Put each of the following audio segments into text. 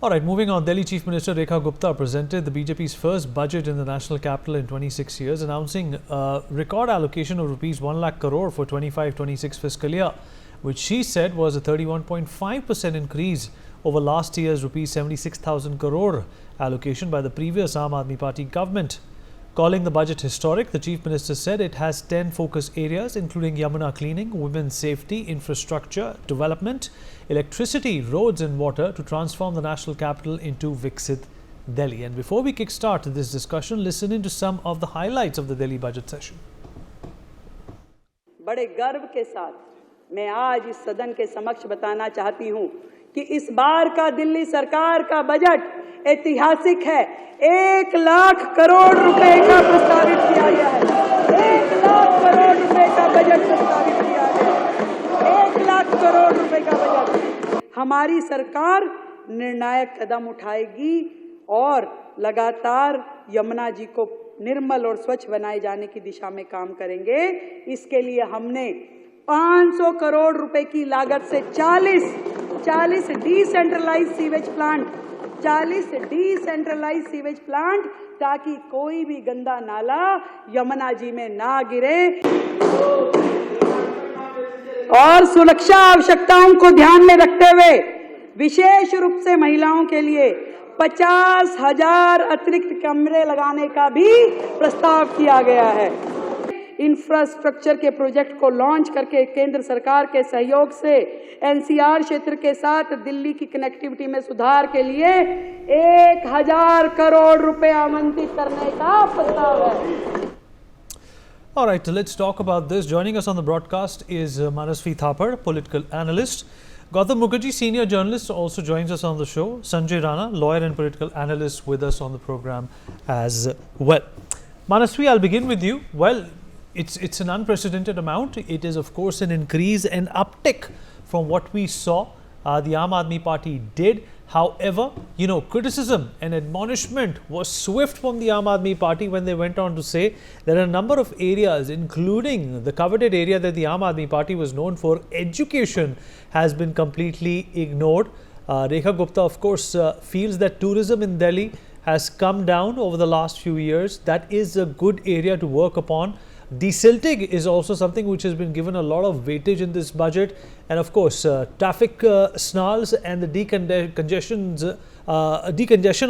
All right, moving on. Delhi Chief Minister Rekha Gupta presented the BJP's first budget in the national capital in 26 years, announcing a record allocation of rupees 1 lakh crore for 25-26 fiscal year, which she said was a 31.5% increase over last year's rupees 76,000 crore allocation by the previous Aam Aadmi Party government. Calling the budget historic, the Chief Minister said it has 10 focus areas including Yamuna cleaning, women's safety, infrastructure, development, electricity, roads and water to transform the national capital into Viksit Delhi. And before we kickstart this discussion, listen in to some of the highlights of the Delhi budget session. बड़े गर्व के साथ मैं आज इस सदन के समक्ष बताना चाहती हूं कि इस बार का दिल्ली सरकार का बजट ऐतिहासिक है। 1 लाख करोड़ रुपए का प्रस्तावित किया गया है। 1 लाख करोड़ रुपए का बजट प्रस्तावित किया गया है। 1 लाख करोड़ रुपए का बजट। हमारी सरकार निर्णायक कदम उठाएगी और लगातार यमुना जी को निर्मल और स्वच्छ बनाए जाने की दिशा में काम करेंगे। इसके लिए हमने 500 करोड़ रुपए की लागत से 40 decentralised sewage plant 40 decentralised sewage plant ताकि कोई भी गंदा नाला यमुना जी में ना गिरे और सुरक्षा आवश्यकताओं को ध्यान में रखते हुए विशेष रूप से महिलाओं के लिए 50,000 अतिरिक्त कमरे लगाने का भी प्रस्ताव किया गया है। इंफ्रास्ट्रक्चर के प्रोजेक्ट को लॉन्च करके केंद्र सरकार के सहयोग से एनसीआर क्षेत्र के साथ दिल्ली की कनेक्टिविटी में सुधार के लिए 1,000 करोड़ रुपए आवंटित करने का प्रस्ताव है। All right, let's talk about this. Joining us on the broadcast is Manasvi Thapar, political analyst. Gautam Mukherjee, senior journalist, also joins us on the show. Sanjay Rana, lawyer and political analyst, with us on the program as well. Manasvi, I'll begin with you. Well, it's an unprecedented amount. It is, of course, an increase and uptick from what we saw the Aam Aadmi Party did. However, criticism and admonishment was swift from the Aam Aadmi Party when they went on to say there are a number of areas, including the coveted area that the Aam Aadmi Party was known for, education, has been completely ignored. Rekha Gupta, of course, feels that tourism in Delhi has come down over the last few years. That is a good area to work upon. Desilting is also something which has been given a lot of weightage in this budget, and of course traffic snarls and the decongestion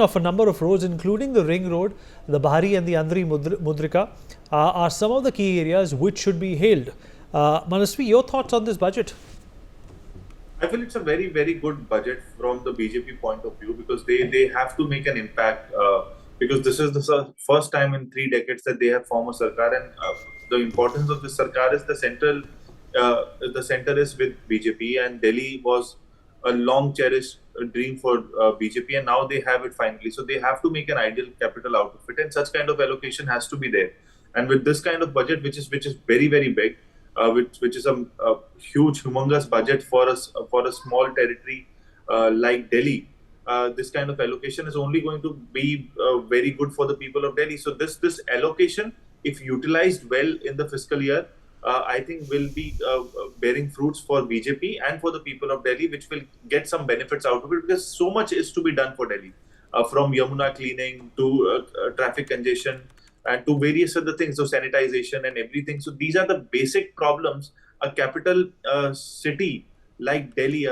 of a number of roads, including the ring road, the Bahari and the Andhri Mudrika, are some of the key areas which should be hailed. Manasvi, your thoughts on this budget? I feel it's a very, very good budget from the BJP point of view, because they have to make an impact, because this is the first time in 3 decades that they have formed a sarkar, and the importance of this sarkar is the center is with BJP, and Delhi was a long cherished dream for BJP, and now they have it finally. So they have to make an ideal capital out of it, and such kind of allocation has to be there. And with this kind of budget, which is very, very big, which is a huge, humongous budget for a small territory like Delhi, this kind of allocation is only going to be very good for the people of Delhi. So this allocation, if utilized well in the fiscal year, I think will be bearing fruits for BJP and for the people of Delhi, which will get some benefits out of it, because so much is to be done for Delhi, from Yamuna cleaning to traffic congestion and to various other things, so sanitization and everything. So these are the basic problems a capital city like Delhi,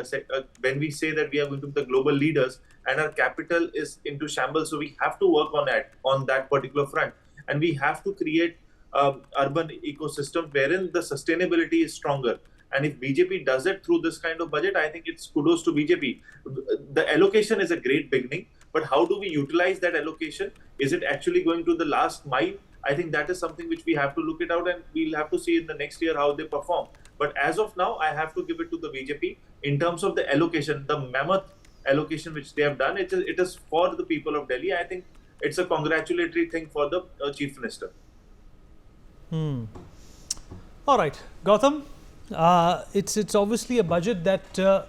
when we say that we are going to be the global leaders and our capital is into shambles, so we have to work on that particular front, and we have to create urban ecosystem wherein the sustainability is stronger. And if BJP does it through this kind of budget, I think it's kudos to BJP. The allocation is a great beginning, but how do we utilize that allocation? Is it actually going to the last mile? I think that is something which we have to look it out, and we'll have to see in the next year how they perform. But as of now, I have to give it to the BJP in terms of the allocation, the mammoth allocation which they have done. It is for the people of Delhi. I think it's a congratulatory thing for the Chief Minister. All right, Gautam, it's obviously a budget that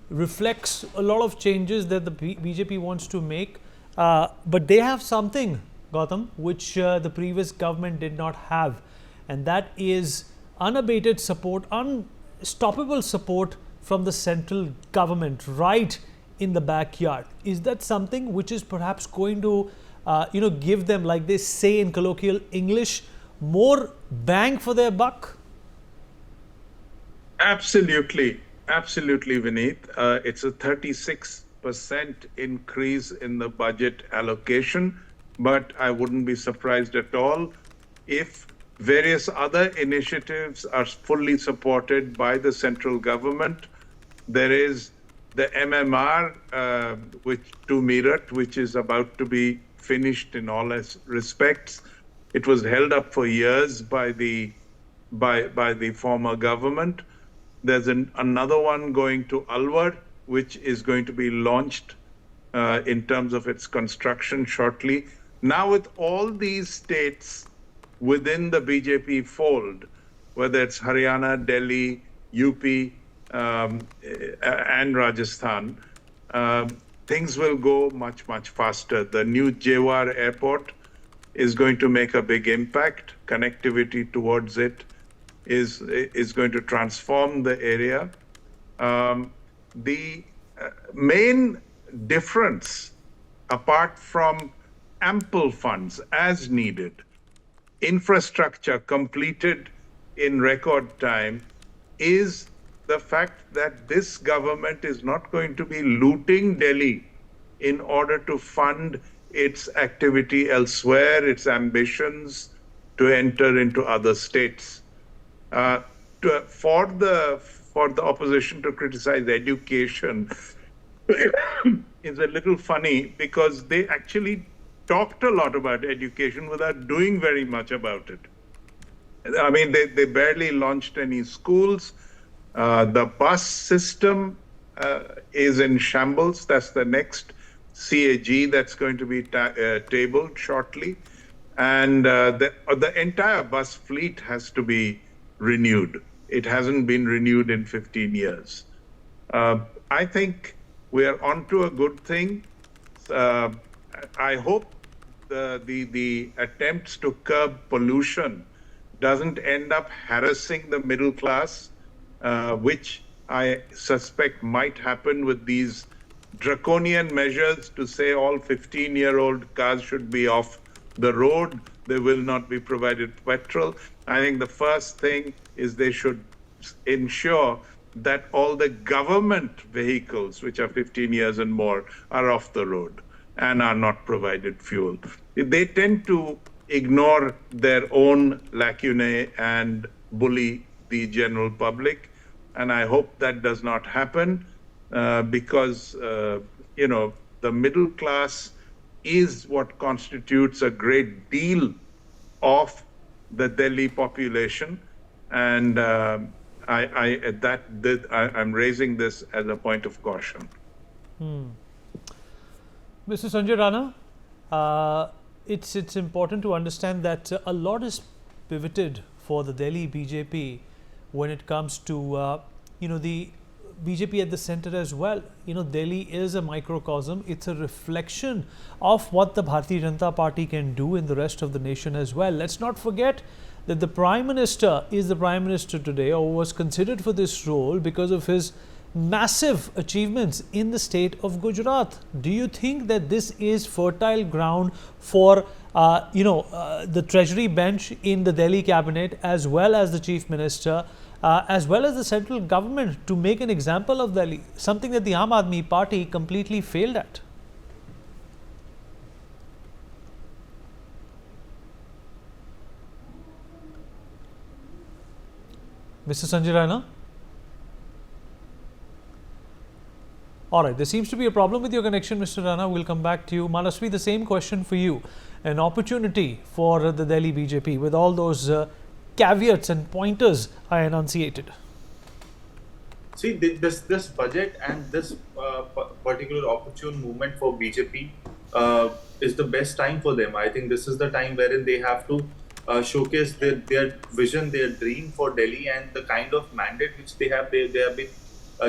reflects a lot of changes that the BJP wants to make, but they have something, Gautam, which the previous government did not have, and that is unabated support, unstoppable support from the central government right in the backyard. Is that something which is perhaps going to, give them, like they say in colloquial English, more bang for their buck? Absolutely. Absolutely, Vineet. It's a 36% increase in the budget allocation, but I wouldn't be surprised at all if various other initiatives are fully supported by the central government. There is the MMR, which to Meerut, which is about to be finished in all respects. It was held up for years by the former government. There's another one going to Alwar, which is going to be launched in terms of its construction shortly. Now, with all these states within the BJP fold, whether it's Haryana, Delhi, UP, and Rajasthan, things will go much, much faster. The new Jewar airport is going to make a big impact. Connectivity towards it is going to transform the area. The main difference, apart from ample funds as needed, infrastructure completed in record time, is the fact that this government is not going to be looting Delhi in order to fund its activity elsewhere, its ambitions to enter into other states. For the opposition to criticize education is a little funny, because they actually talked a lot about education without doing very much about it. I mean, they barely launched any schools. The bus system is in shambles. That's the next CAG that's going to be tabled shortly. And the entire bus fleet has to be renewed. It hasn't been renewed in 15 years. I think we are onto a good thing. I hope the attempts to curb pollution doesn't end up harassing the middle class, which I suspect might happen with these draconian measures to say all 15-year-old cars should be off the road. They will not be provided petrol. I think the first thing is they should ensure that all the government vehicles, which are 15 years and more, are off the road and are not provided fuel. They tend to ignore their own lacunae and bully the general public. And I hope that does not happen because, the middle class is what constitutes a great deal of the Delhi population. And I'm raising this as a point of caution. Mr. Sanjay Rana, it's important to understand that a lot is pivoted for the Delhi BJP when it comes to the BJP at the center as well. Delhi is a microcosm. It's a reflection of what the Bharatiya Janata Party can do in the rest of the nation as well. Let's not forget that the Prime Minister is the Prime Minister today, or was considered for this role because of his massive achievements in the state of Gujarat. Do you think that this is fertile ground for the Treasury bench in the Delhi cabinet, as well as the Chief Minister, as well as the central government, to make an example of Delhi, something that the Aam Aadmi Party completely failed at? Mr. Sanjay Rana? All right, there seems to be a problem with your connection, Mr. Rana. We'll come back to you. Manasvi, the same question for you. An opportunity for the Delhi BJP with all those caveats and pointers I enunciated. See, this budget and this particular opportune movement for BJP is the best time for them. I think this is the time wherein they have to showcase their vision, their dream for Delhi, and the kind of mandate which they have. They have been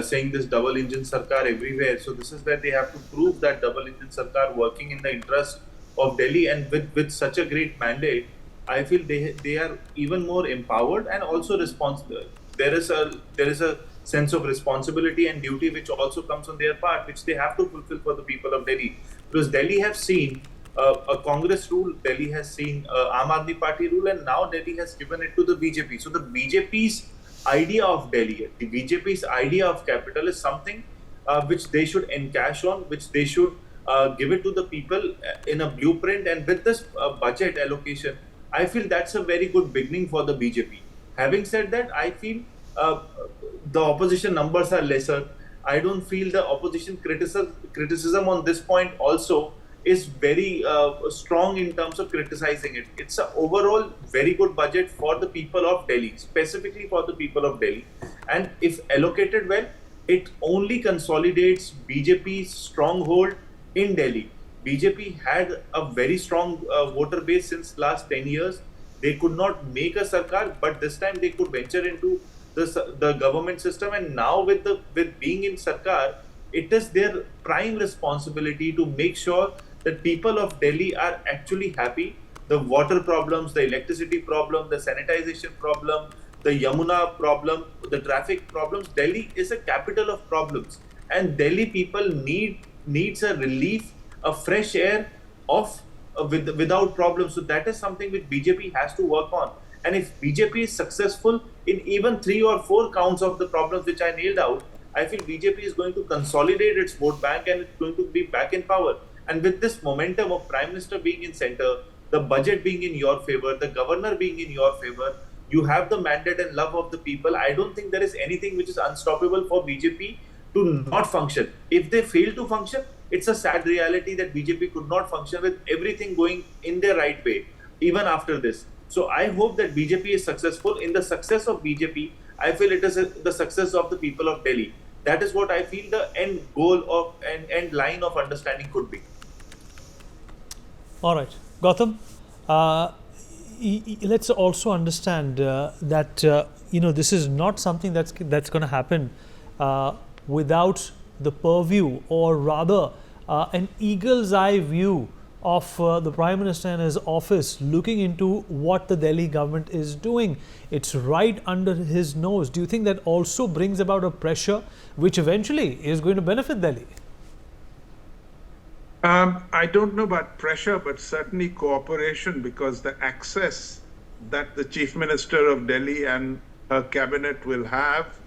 saying this double engine sarkar everywhere. So this is where they have to prove that double engine sarkar working in the interest of Delhi, and with such a great mandate, I feel they are even more empowered and also responsible. There is a sense of responsibility and duty which also comes on their part, which they have to fulfill for the people of Delhi. Because Delhi have seen a Congress rule, Delhi has seen Aam Aadmi Party rule, and now Delhi has given it to the BJP. So the BJP's idea of Delhi, the BJP's idea of capital is something which they should encash on, which they should give it to the people in a blueprint. And with this budget allocation, I feel that's a very good beginning for the BJP. Having said that, I feel the opposition numbers are lesser. I don't feel the opposition criticism on this point also is very strong in terms of criticizing it. It's an overall very good budget for the people of Delhi, specifically for the people of Delhi. And if allocated well, it only consolidates BJP's stronghold in Delhi. BJP had a very strong voter base since last 10 years. They could not make a sarkar, but this time they could venture into the government system. And now with being in sarkar, it is their prime responsibility to make sure that people of Delhi are actually happy. The water problems, the electricity problem, the sanitization problem, the Yamuna problem, the traffic problems. Delhi is a capital of problems, and Delhi people needs a relief, a fresh air of without problems. So that is something which BJP has to work on. And if BJP is successful in even 3 or 4 counts of the problems which I nailed out, I feel BJP is going to consolidate its vote bank and it's going to be back in power. And with this momentum of Prime Minister being in center, the budget being in your favor, the governor being in your favor, you have the mandate and love of the people. I don't think there is anything which is unstoppable for BJP to not function. If they fail to function, it's a sad reality that BJP could not function with everything going in their right way, even after this. So I hope that BJP is successful. In the success of BJP, I feel it is the success of the people of Delhi. That is what I feel the end goal of and end line of understanding could be. All right, Gautam, let's also understand that this is not something that's going to happen without the purview, or rather an eagle's eye view of the Prime Minister and his office looking into what the Delhi government is doing. It's right under his nose. Do you think that also brings about a pressure which eventually is going to benefit Delhi? I don't know about pressure, but certainly cooperation, because the access that the Chief Minister of Delhi and her cabinet will have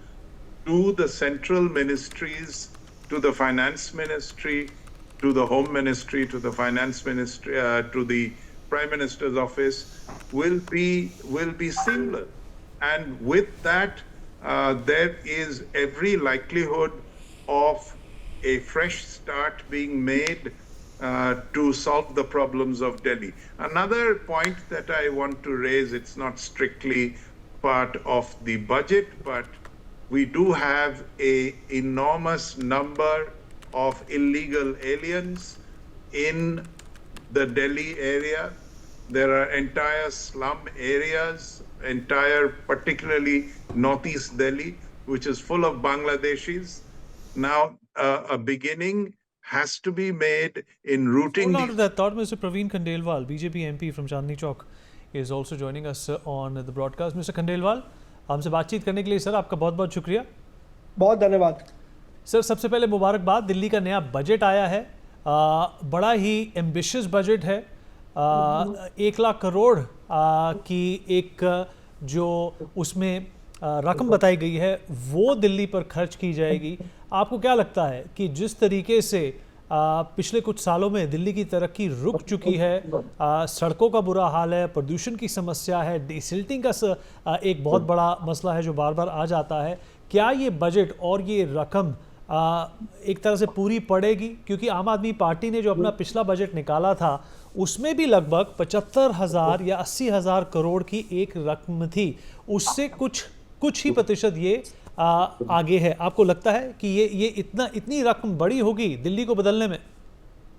to the central ministries, to the finance ministry, to the home ministry, to the finance ministry, to the Prime Minister's office will be seamless. And with that, there is every likelihood of a fresh start being made to solve the problems of Delhi. Another point that I want to raise, it's not strictly part of the budget, but we do have an enormous number of illegal aliens in the Delhi area. There are entire slum areas, particularly northeast Delhi, which is full of Bangladeshis. Now, a beginning has to be made in routing. Hold on to that thought, Mr. Praveen Khandelwal, BJP MP from Chandni Chowk, is also joining us on the broadcast. Mr. Khandelwal, हमसे बातचीत करने के लिए sir आपका बहुत बहुत शुक्रिया. बहुत धन्यवाद सर. सबसे पहले मुबारकबाद, दिल्ली का नया बजट आया है, बड़ा ही एम्बिशियस बजट है. 1 लाख करोड़ की एक जो उसमें रकम बताई गई है वो दिल्ली पर खर्च की जाएगी. आपको क्या लगता है कि जिस तरीके से पिछले कुछ सालों में दिल्ली की तरक्की रुक चुकी है, सड़कों का बुरा हाल है, प्रदूषण की समस्या है, डिसिल्टिंग का एक बहुत बड़ा मसला है जो बार बार आ जाता है, क्या ये बजट और ये रकम एक तरह से पूरी पड़ेगी? क्योंकि आम आदमी पार्टी ने जो अपना पिछला बजट निकाला था उसमें भी लगभग 75,000 या 80,000 करोड़ की एक रकम थी, उससे कुछ ही प्रतिशत ये आगे है. आपको लगता है कि ये इतनी रकम बड़ी होगी दिल्ली को बदलने में?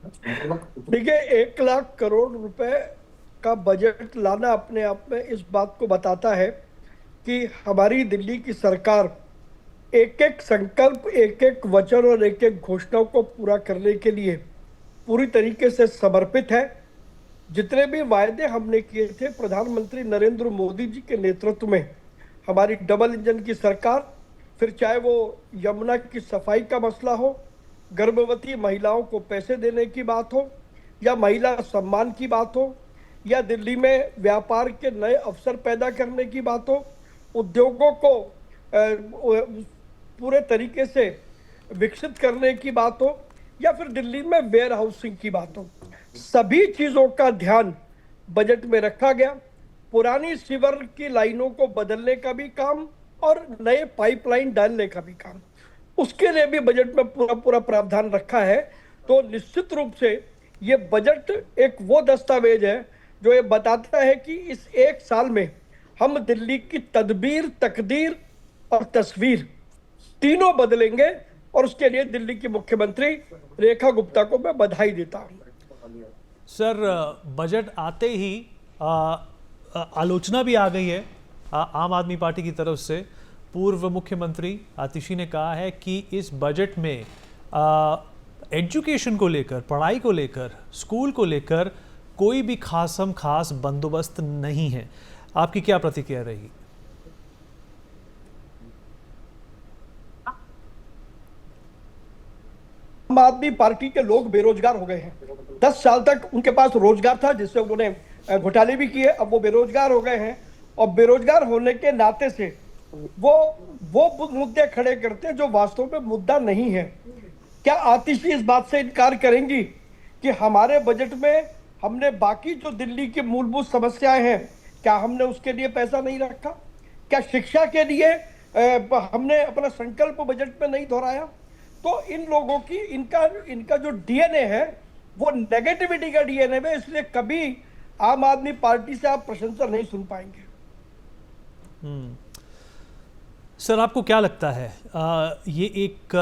देखिए, 1 लाख करोड़ रुपए का बजट लाना अपने आप में इस बात को बताता है कि हमारी दिल्ली की सरकार एक एक संकल्प, एक एक वचन और एक एक घोषणाओं को पूरा करने के लिए पूरी तरीके से समर्पित है. जितने भी वायदे हमने किए थे, प्रधानमंत्री नरेंद्र मोदी जी के नेतृत्व में हमारी डबल इंजन की सरकार फिर चाहे वो यमुना की सफाई का मसला हो, गर्भवती महिलाओं को पैसे देने की बात हो, या महिला सम्मान की बात हो, या दिल्ली में व्यापार के नए अवसर पैदा करने की बात हो, उद्योगों को पूरे तरीके से विकसित करने की बात हो, या फिर दिल्ली में वेयर हाउसिंग की बात हो, सभी चीजों का ध्यान बजट में रखा गया। पुरानी सीवर की लाइनों को बदलने का भी काम और नए पाइपलाइन डालने का भी काम, उसके लिए भी बजट में पूरा पूरा प्रावधान रखा है। तो निश्चित रूप से ये बजट एक वो दस्तावेज है जो ये बताता है कि इस एक साल में हम दिल्ली की तदबीर, तकदीर और तस्वीर तीनों बदलेंगे, और उसके लिए दिल्ली की मुख्यमंत्री रेखा गुप्ता को मैं बधाई देता हूं। सर, बजट आते ही आलोचना भी आ गई है आम आदमी पार्टी की तरफ से। पूर्व मुख्यमंत्री आतिशी ने कहा है कि इस बजट में एजुकेशन को लेकर, पढ़ाई को लेकर, स्कूल को लेकर कोई भी खास बंदोबस्त नहीं है। आपकी क्या प्रतिक्रिया रहेगी? आम आदमी पार्टी के लोग बेरोजगार हो गए हैं। 10 साल तक उनके पास रोजगार था जिससे उन्होंने घोटाले भी किए, अब वो बेरोजगार हो गए हैं, और बेरोजगार होने के नाते से वो मुद्दे खड़े करते हैं जो वास्तव में मुद्दा नहीं है। क्या आतिशी इस बात से इनकार करेंगी कि हमारे बजट में हमने बाकी जो दिल्ली की मूलभूत समस्याएं हैं, क्या हमने उसके लिए पैसा नहीं रखा? क्या शिक्षा के लिए हमने अपना संकल्प बजट में नहीं दोहराया? तो इन लोगों की इनका जो डीएनए है वो नेगेटिविटी का डीएनए है, इसलिए कभी आम आदमी पार्टी से आप प्रशंसा नहीं सुन पाएंगे। सर, आपको क्या लगता है, ये एक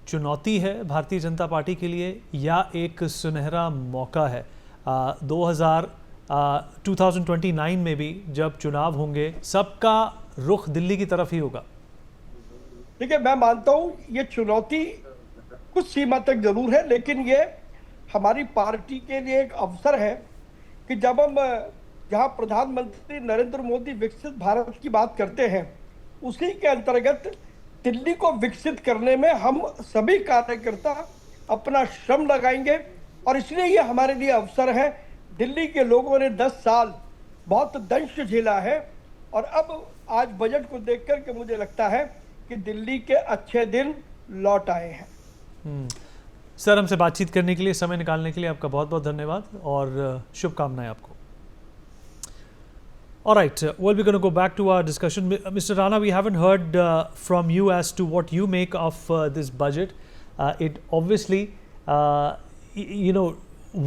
चुनौती है भारतीय जनता पार्टी के लिए या एक सुनहरा मौका है? 2029 में भी जब चुनाव होंगे सबका रुख दिल्ली की तरफ ही होगा। देखिए, मैं मानता हूं ये चुनौती कुछ सीमा तक जरूर है, लेकिन ये हमारी पार्टी के लिए एक अवसर है कि जब हम जहां प्रधानमंत्री नरेंद्र मोदी विकसित भारत की बात करते हैं, उसी के अंतर्गत दिल्ली को विकसित करने में हम सभी कार्यकर्ता अपना श्रम लगाएंगे, और इसलिए ये हमारे लिए अवसर है। दिल्ली के लोगों ने 10 साल बहुत दंश झेला है, और अब आज बजट को देखकर के मुझे लगता है कि दिल्ली के अच्छे दिन लौट आए हैं। सर, हमसे बातचीत करने के लिए, समय निकालने के लिए आपका बहुत बहुत धन्यवाद और शुभकामनाएं आपको। All right, well, we're going to go back to our discussion. Mr. Rana, we haven't heard from you as to what you make of this budget. It obviously,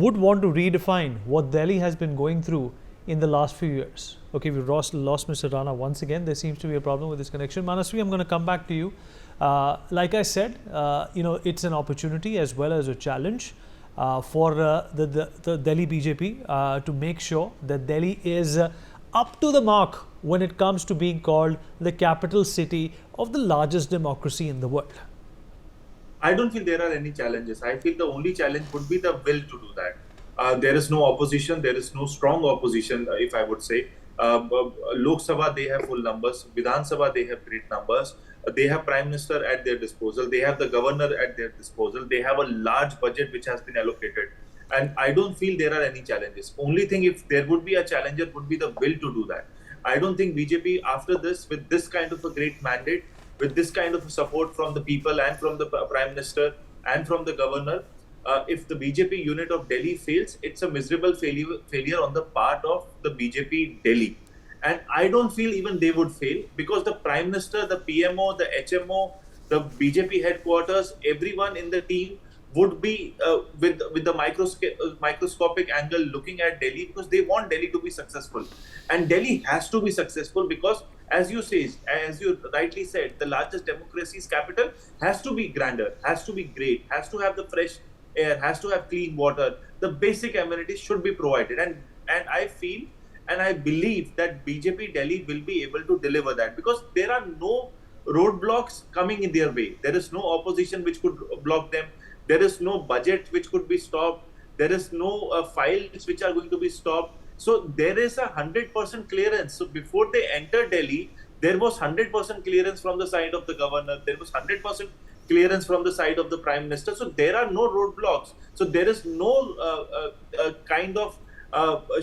would want to redefine what Delhi has been going through in the last few years. Okay, we've lost Mr. Rana once again. There seems to be a problem with this connection. Manasvi, I'm going to come back to you. Like I said, it's an opportunity as well as a challenge for the Delhi BJP to make sure that Delhi is up to the mark when it comes to being called the capital city of the largest democracy in the world. I don't feel there are any challenges. I feel the only challenge would be the will to do that. There is no opposition. There is no strong opposition, if I would say. Lok Sabha, they have full numbers. Vidhan Sabha, they have great numbers. They have Prime Minister at their disposal. They have the Governor at their disposal. They have a large budget which has been allocated. And I don't feel there are any challenges. Only thing, if there would be a challenger, would be the will to do that. I don't think BJP, after this, with this kind of a great mandate, with this kind of support from the people and from the Prime Minister and from the Governor, if the BJP unit of Delhi fails, it's a miserable failure on the part of the BJP Delhi. And I don't feel even they would fail, because the Prime Minister, the PMO, the HMO, the BJP headquarters, everyone in the team would be with the microscopic angle looking at Delhi, because they want Delhi to be successful. And Delhi has to be successful because, as you rightly said, the largest democracy's capital has to be grander, has to be great, has to have the fresh air, has to have clean water. The basic amenities should be provided. And I feel and I believe that BJP Delhi will be able to deliver that, because there are no roadblocks coming in their way. There is no opposition which could block them. There is no budget which could be stopped. There is no files which are going to be stopped. So there is 100% clearance. So before they enter Delhi, There was 100% clearance from the side of the governor. There was 100% clearance from the side of the Prime Minister. So there are no roadblocks. So there is no kind of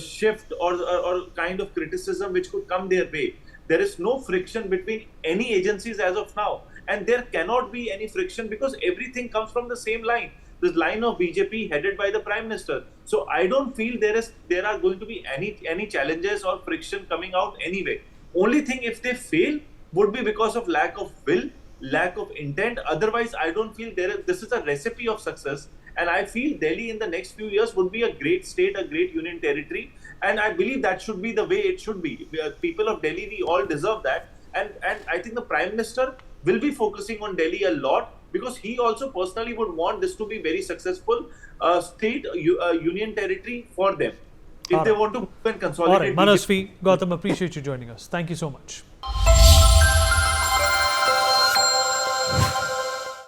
shift or kind of criticism which could come their way. There is no friction between any agencies as of now. And there cannot be any friction because everything comes from the same line. This line of BJP headed by the Prime Minister. So I don't feel there are going to be any challenges or friction coming out anyway. Only thing if they fail would be because of lack of will, lack of intent. Otherwise, I don't feel this is a recipe of success. And I feel Delhi in the next few years would be a great state, a great union territory. And I believe that should be the way it should be. People of Delhi, we all deserve that. And I think the Prime Minister will be focusing on Delhi a lot because he also personally would want this to be very successful state union territory for them if they want to consolidate. All right, Manasvi, Gautam, appreciate you joining us. Thank you so much.